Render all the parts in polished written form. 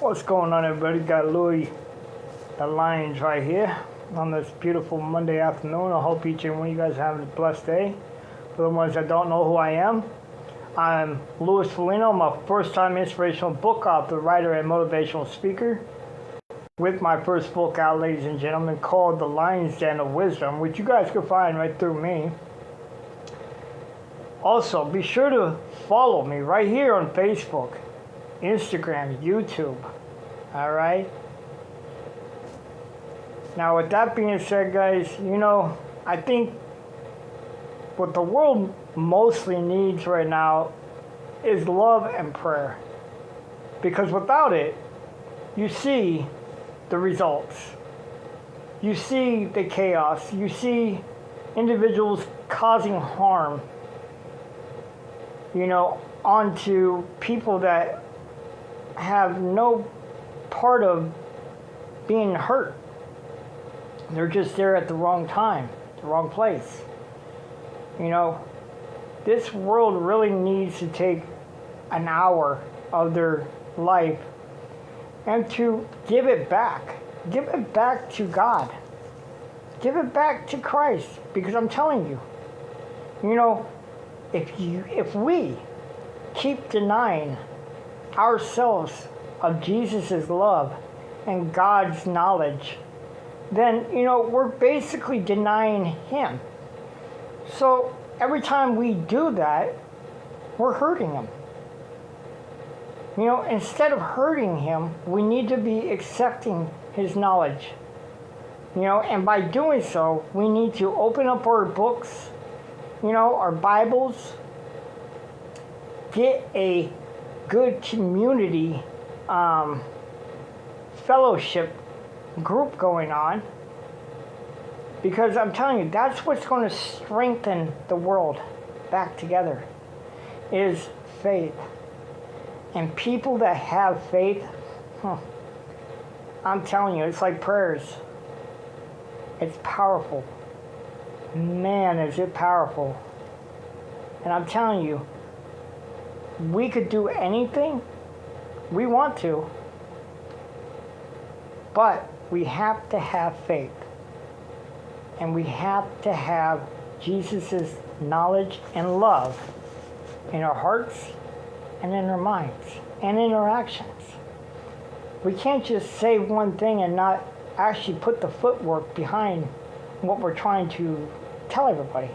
What's going on, everybody? Got Louie the Lions right here on this beautiful Monday afternoon. I hope each and one of you guys are having a blessed day. For the ones that don't know who I am, I'm LouieTheLions. I'm a first-time inspirational book author, writer, and motivational speaker. With my first book out, ladies and gentlemen, called The Lion's Den of Wisdom, which you guys can find right through me. Also, be sure to follow me right here on Facebook, Instagram, YouTube. All right. Now, with that being said, guys, I think what the world mostly needs right now is love and prayer. Because without it, you see the results. You see the chaos. You see individuals causing harm, onto people that have no part of being hurt. They're just there at the wrong time, the wrong place. This world really needs to take an hour of their life and to give it back. Give it back to God. Give it back to Christ. Because I'm telling you, if we keep denying ourselves of Jesus' love and God's knowledge, then, we're basically denying Him. So every time we do that, we're hurting Him. Instead of hurting Him, we need to be accepting His knowledge. And by doing so, we need to open up our books, our Bibles, get a good community fellowship group going on, because I'm telling you, that's what's going to strengthen the world back together, is faith. And people that have faith, I'm telling you, it's like prayers. It's powerful. Man, is it powerful. And I'm telling you, we could do anything we want to, but we have to have faith. And we have to have Jesus' knowledge and love in our hearts and in our minds and in our actions. We can't just say one thing and not actually put the footwork behind what we're trying to tell everybody.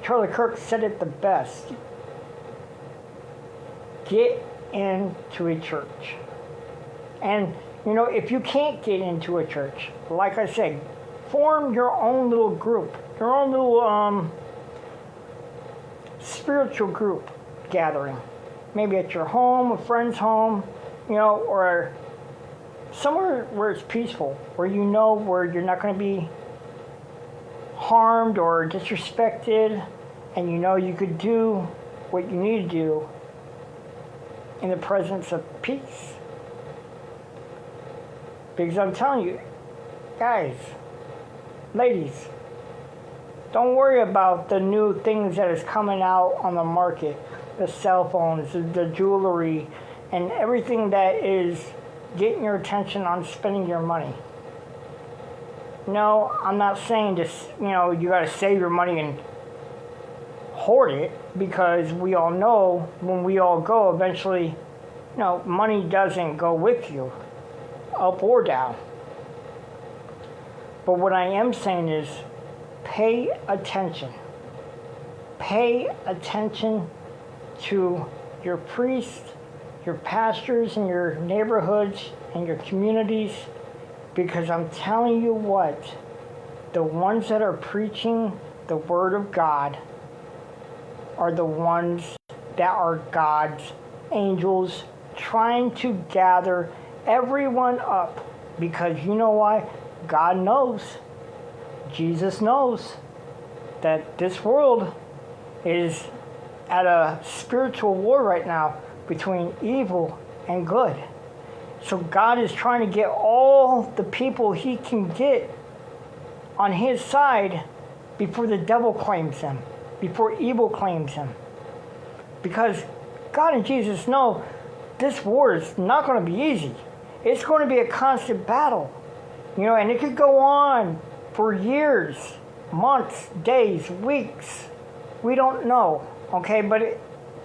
Charlie Kirk said it the best. Get into a church. And, if you can't get into a church, like I said, form your own little group, your own little spiritual group gathering. Maybe at your home, a friend's home, or somewhere where it's peaceful, where where you're not going to be harmed or disrespected, and you could do what you need to do in the presence of peace. Because I'm telling you, guys, ladies, don't worry about the new things that is coming out on the market, the cell phones, the jewelry, and everything that is getting your attention on spending your money. No, I'm not saying this, you got to save your money and hoard it, because we all know when we all go, eventually, money doesn't go with you, up or down. But what I am saying is, pay attention. Pay attention to your priests, your pastors in your neighborhoods and your communities, because I'm telling you what, the ones that are preaching the Word of God are the ones that are God's angels trying to gather everyone up. Because you know why? God knows, Jesus knows, that this world is at a spiritual war right now between evil and good. So God is trying to get all the people He can get on His side before the devil claims them, before evil claims them. Because God and Jesus know this war is not going to be easy. It's going to be a constant battle. And it could go on for years, months, days, weeks. We don't know, okay? But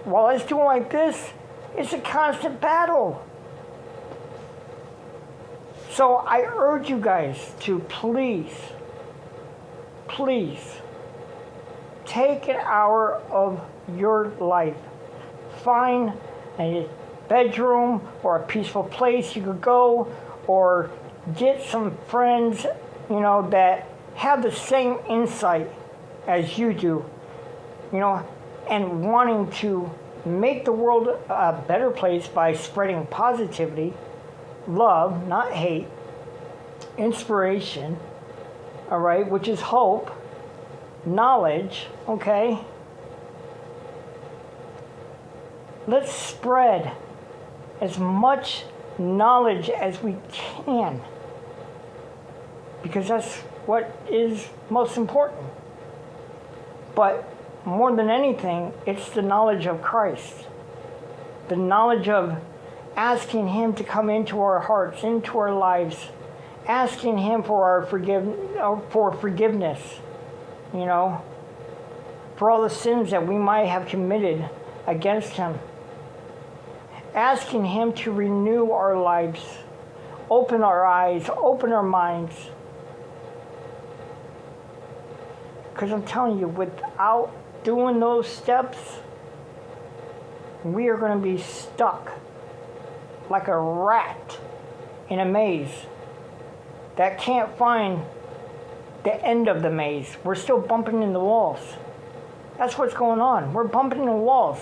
while it's doing like this, it's a constant battle. So I urge you guys to please take an hour of your life. Find a bedroom or a peaceful place you could go, or get some friends, that have the same insight as you do, and wanting to make the world a better place by spreading positivity, love, not hate, inspiration, all right, which is hope, knowledge, okay? Let's spread as much knowledge as we can, because that's what is most important. But more than anything, it's the knowledge of Christ, the knowledge of asking Him to come into our hearts, into our lives, asking Him for forgiveness, for all the sins that we might have committed against Him. Asking Him to renew our lives, open our eyes, open our minds. Because I'm telling you, without doing those steps, we are going to be stuck like a rat in a maze that can't find the end of the maze. We're still bumping into walls. That's what's going on. We're bumping into walls.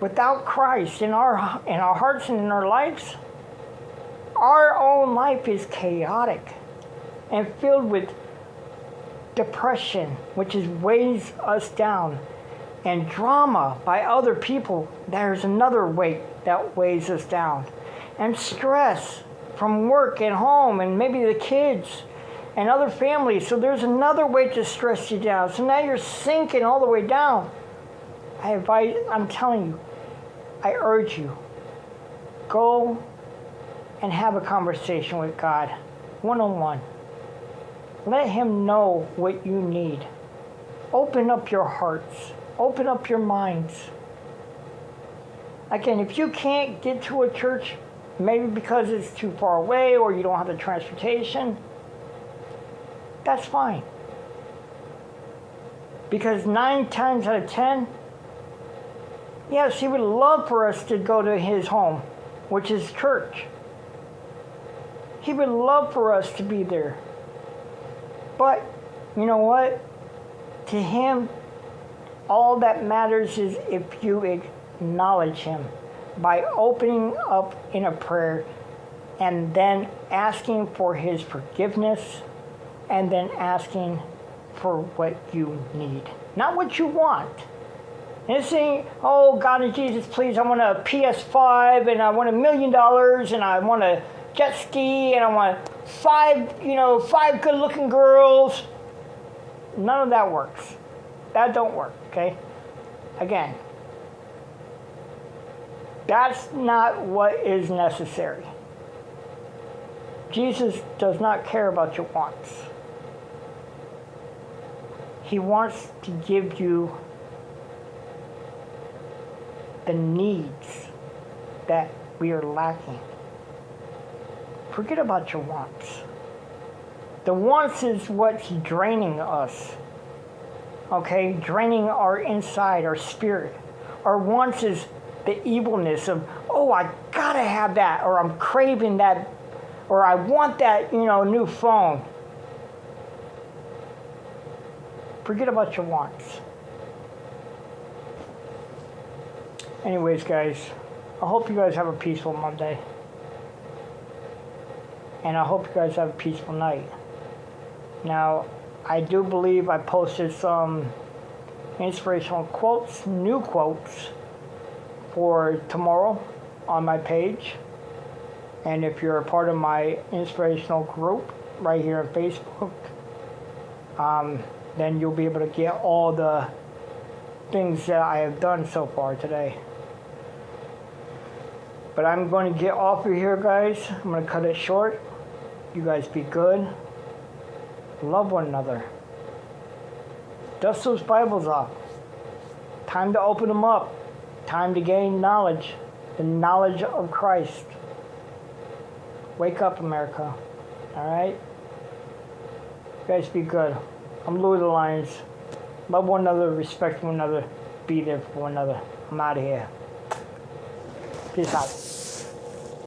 Without Christ in our hearts and in our lives, our own life is chaotic and filled with depression, which weighs us down, and drama by other people. There's another weight that weighs us down, and stress from work and home and maybe the kids and other families. So there's another weight to stress you down. So now you're sinking all the way down. I'm telling you, I urge you, go and have a conversation with God, one-on-one. Let Him know what you need. Open up your hearts. Open up your minds. Again, if you can't get to a church, maybe because it's too far away or you don't have the transportation, that's fine. Because 9 times out of 10, yes, He would love for us to go to His home, which is church. He would love for us to be there. But, you know what? To Him, all that matters is if you acknowledge Him by opening up in a prayer and then asking for His forgiveness and then asking for what you need. Not what you want. And saying, oh, God and Jesus, please, I want a PS5 and I want $1 million and I want a jet ski and I want 5 good-looking girls. None of that works. That don't work, okay? Again, that's not what is necessary. Jesus does not care about your wants. He wants to give you the needs that we are lacking. Forget about your wants. The wants is what's draining us. Okay? Draining our inside, our spirit. Our wants is the evilness of, oh, I gotta have that, or I'm craving that, or I want that, new phone. Forget about your wants. Anyways, guys, I hope you guys have a peaceful Monday. And I hope you guys have a peaceful night. Now, I do believe I posted some inspirational quotes, new quotes, for tomorrow on my page. And if you're a part of my inspirational group right here on Facebook, then you'll be able to get all the things that I have done so far today. But I'm going to get off of here, guys. I'm going to cut it short. You guys be good. Love one another. Dust those Bibles off. Time to open them up. Time to gain knowledge. The knowledge of Christ. Wake up, America. Alright? You guys be good. I'm Louie the Lions. Love one another, respect one another, be there for one another. I'm out of here. Peace out.